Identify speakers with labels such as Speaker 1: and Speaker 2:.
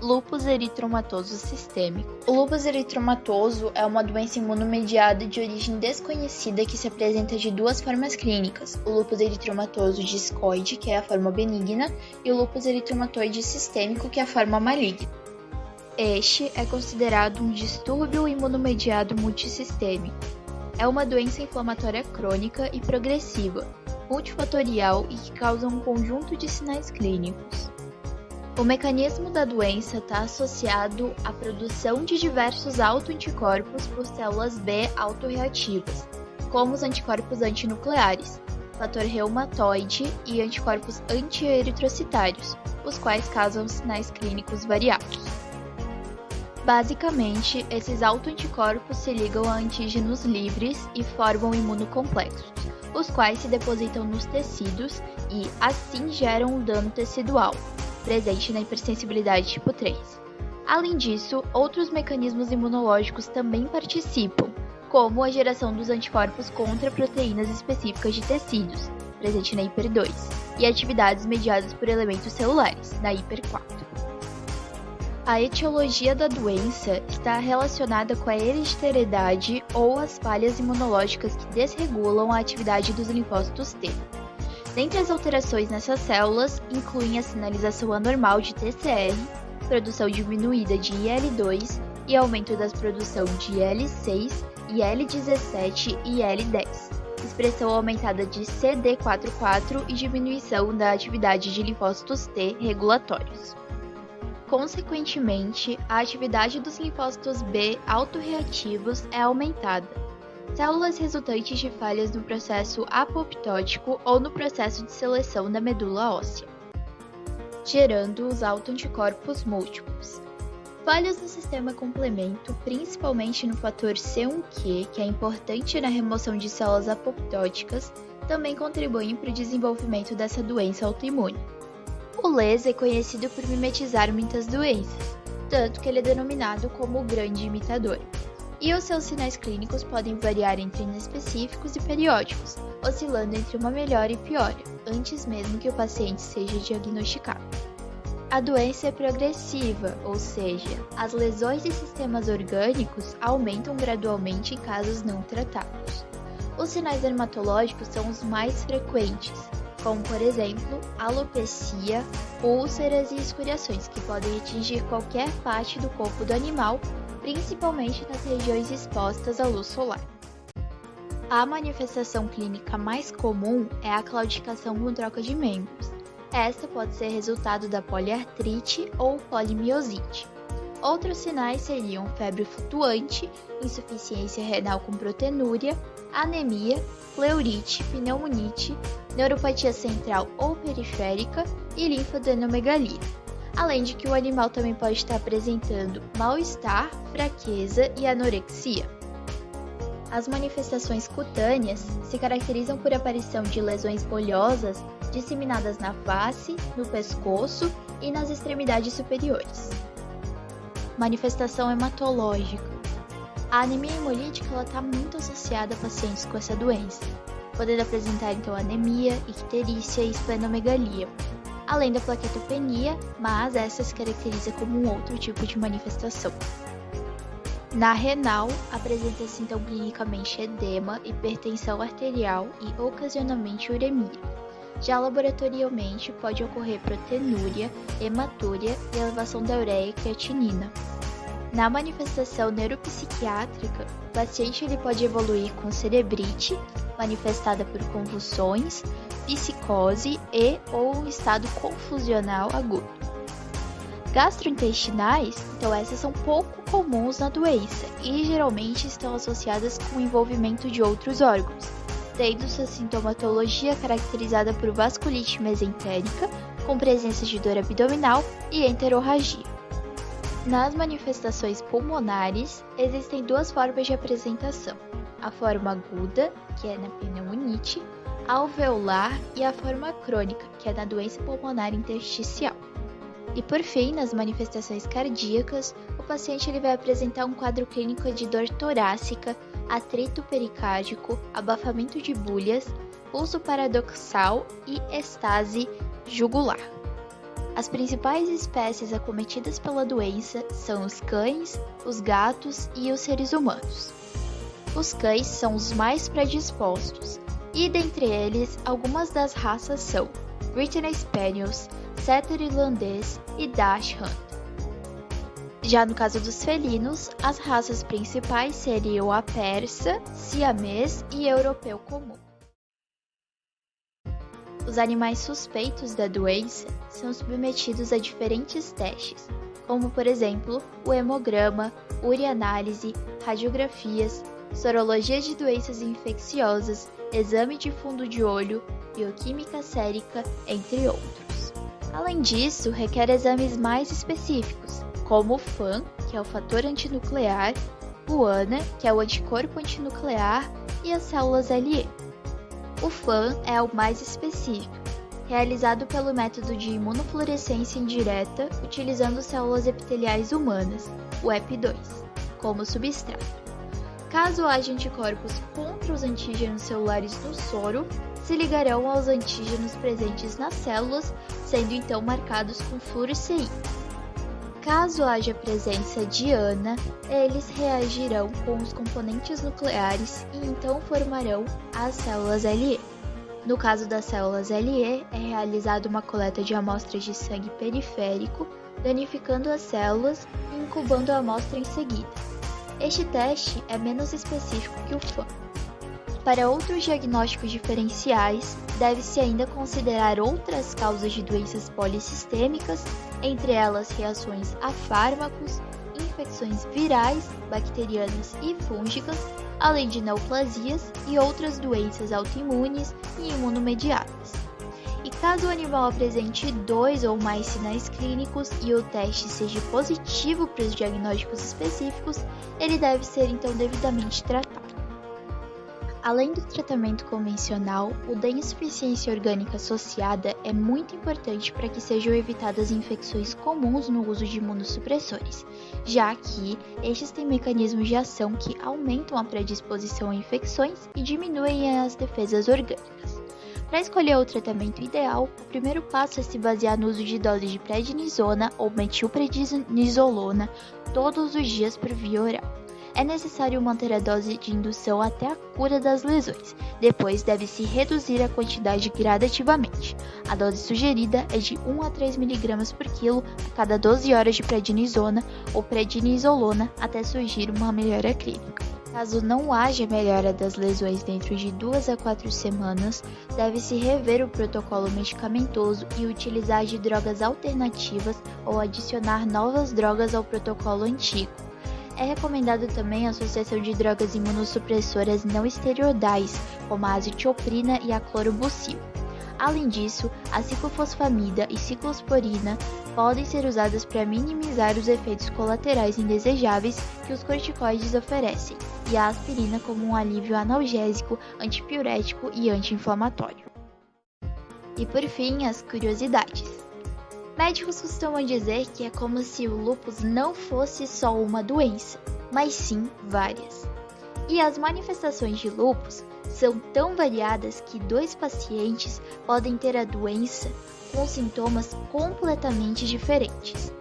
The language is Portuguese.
Speaker 1: Lúpus eritromatoso sistêmico. O lúpus eritromatoso é uma doença imunomediada de origem desconhecida que se apresenta de duas formas clínicas: o lúpus eritromatoso discoide, que é a forma benigna, e o lúpus eritromatoide sistêmico, que é a forma maligna. Este é considerado um distúrbio imunomediado multissistêmico. É uma doença inflamatória crônica e progressiva, multifatorial e que causa um conjunto de sinais clínicos. O mecanismo da doença está associado à produção de diversos autoanticorpos por células B autorreativas, como os anticorpos antinucleares, fator reumatoide e anticorpos anti-eritrocitários, os quais causam sinais clínicos variados. Basicamente, esses autoanticorpos se ligam a antígenos livres e formam imunocomplexos, os quais se depositam nos tecidos e, assim, geram um dano tecidual, presente na hipersensibilidade tipo 3. Além disso, outros mecanismos imunológicos também participam, como a geração dos anticorpos contra proteínas específicas de tecidos, presente na hiper 2, e atividades mediadas por elementos celulares, na hiper 4. A etiologia da doença está relacionada com a hereditariedade ou as falhas imunológicas que desregulam a atividade dos linfócitos T. Dentre as alterações nessas células, incluem a sinalização anormal de TCR, produção diminuída de IL-2 e aumento da produção de IL-6, IL-17 e IL-10, expressão aumentada de CD44 e diminuição da atividade de linfócitos T regulatórios. Consequentemente, a atividade dos linfócitos B autorreativos é aumentada. Células resultantes de falhas no processo apoptótico ou no processo de seleção da medula óssea, gerando os autoanticorpos múltiplos. Falhas no sistema complemento, principalmente no fator C1q, que é importante na remoção de células apoptóticas, também contribuem para o desenvolvimento dessa doença autoimune. O LES é conhecido por mimetizar muitas doenças, tanto que ele é denominado como o grande imitador. E os seus sinais clínicos podem variar entre inespecíficos e periódicos, oscilando entre uma melhora e piora, antes mesmo que o paciente seja diagnosticado. A doença é progressiva, ou seja, as lesões de sistemas orgânicos aumentam gradualmente em casos não tratados. Os sinais dermatológicos são os mais frequentes, como, por exemplo, alopecia, úlceras e escoriações, que podem atingir qualquer parte do corpo do animal, principalmente nas regiões expostas à luz solar. A manifestação clínica mais comum é a claudicação com troca de membros. Esta pode ser resultado da poliartrite ou polimiosite. Outros sinais seriam febre flutuante, insuficiência renal com protenúria, anemia, pleurite, pneumonite, neuropatia central ou periférica e linfadenomegalia. Além de que o animal também pode estar apresentando mal-estar, fraqueza e anorexia. As manifestações cutâneas se caracterizam por aparição de lesões bolhosas disseminadas na face, no pescoço e nas extremidades superiores. Manifestação hematológica. A anemia hemolítica está muito associada a pacientes com essa doença, podendo apresentar então anemia, icterícia e esplenomegalia, além da plaquetopenia, mas essa se caracteriza como um outro tipo de manifestação. Na renal, apresenta-se então clinicamente edema, hipertensão arterial e ocasionalmente uremia. Já laboratorialmente pode ocorrer protenúria, hematúria e elevação da ureia e creatinina. Na manifestação neuropsiquiátrica, o paciente pode evoluir com cerebrite, manifestada por convulsões, psicose e ou um estado confusional agudo. Gastrointestinais, então essas são pouco comuns na doença e geralmente estão associadas com o envolvimento de outros órgãos, tendo sua sintomatologia caracterizada por vasculite mesentérica, com presença de dor abdominal e enterorragia. Nas manifestações pulmonares, existem duas formas de apresentação: a forma aguda, que é na pneumonite, alveolar e a forma crônica, que é na doença pulmonar intersticial. E por fim, nas manifestações cardíacas, o paciente vai apresentar um quadro clínico de dor torácica, atrito pericárdico, abafamento de bulhas, pulso paradoxal e estase jugular. As principais espécies acometidas pela doença são os cães, os gatos e os seres humanos. Os cães são os mais predispostos, e dentre eles, algumas das raças são Brittany Spaniels, Setter Irlandês e Dachshund. Já no caso dos felinos, as raças principais seriam a persa, siamês e europeu comum. Os animais suspeitos da doença são submetidos a diferentes testes, como por exemplo o hemograma, urianálise, radiografias, sorologia de doenças infecciosas, exame de fundo de olho, bioquímica sérica, entre outros. Além disso, requer exames mais específicos, como o FAN, que é o fator antinuclear, o ANA, que é o anticorpo antinuclear, e as células LE. O FAN é o mais específico, realizado pelo método de imunofluorescência indireta utilizando células epiteliais humanas, o EP2, como substrato. Caso haja anticorpos contra os antígenos celulares no soro, se ligarão aos antígenos presentes nas células, sendo então marcados com fluoresceína. Caso haja presença de ANA, eles reagirão com os componentes nucleares e então formarão as células LE. No caso das células LE, é realizada uma coleta de amostras de sangue periférico, danificando as células e incubando a amostra em seguida. Este teste é menos específico que o FAN. Para outros diagnósticos diferenciais, deve-se ainda considerar outras causas de doenças polissistêmicas, entre elas reações a fármacos, infecções virais, bacterianas e fúngicas, além de neoplasias e outras doenças autoimunes e imunomediadas. E caso o animal apresente 2 ou mais sinais clínicos e o teste seja positivo para os diagnósticos específicos, ele deve ser então devidamente tratado. Além do tratamento convencional, o da insuficiência orgânica associada é muito importante para que sejam evitadas infecções comuns no uso de imunossupressores, já que estes têm mecanismos de ação que aumentam a predisposição a infecções e diminuem as defesas orgânicas. Para escolher o tratamento ideal, o primeiro passo é se basear no uso de doses de prednisona ou metilprednisolona todos os dias por via oral. É necessário manter a dose de indução até a cura das lesões. Depois, deve-se reduzir a quantidade gradativamente. A dose sugerida é de 1 a 3 mg por quilo a cada 12 horas de prednisona ou prednisolona até surgir uma melhora clínica. Caso não haja melhora das lesões dentro de 2 a 4 semanas, deve-se rever o protocolo medicamentoso e utilizar de drogas alternativas ou adicionar novas drogas ao protocolo antigo. É recomendado também a associação de drogas imunossupressoras não esteroidais, como a azitioprina e a clorobucil. Além disso, a ciclofosfamida e ciclosporina podem ser usadas para minimizar os efeitos colaterais indesejáveis que os corticoides oferecem, e a aspirina como um alívio analgésico, antipiurético e anti-inflamatório. E por fim, as curiosidades. Médicos costumam dizer que é como se o lúpus não fosse só uma doença, mas sim várias. E as manifestações de lúpus são tão variadas que 2 pacientes podem ter a doença com sintomas completamente diferentes.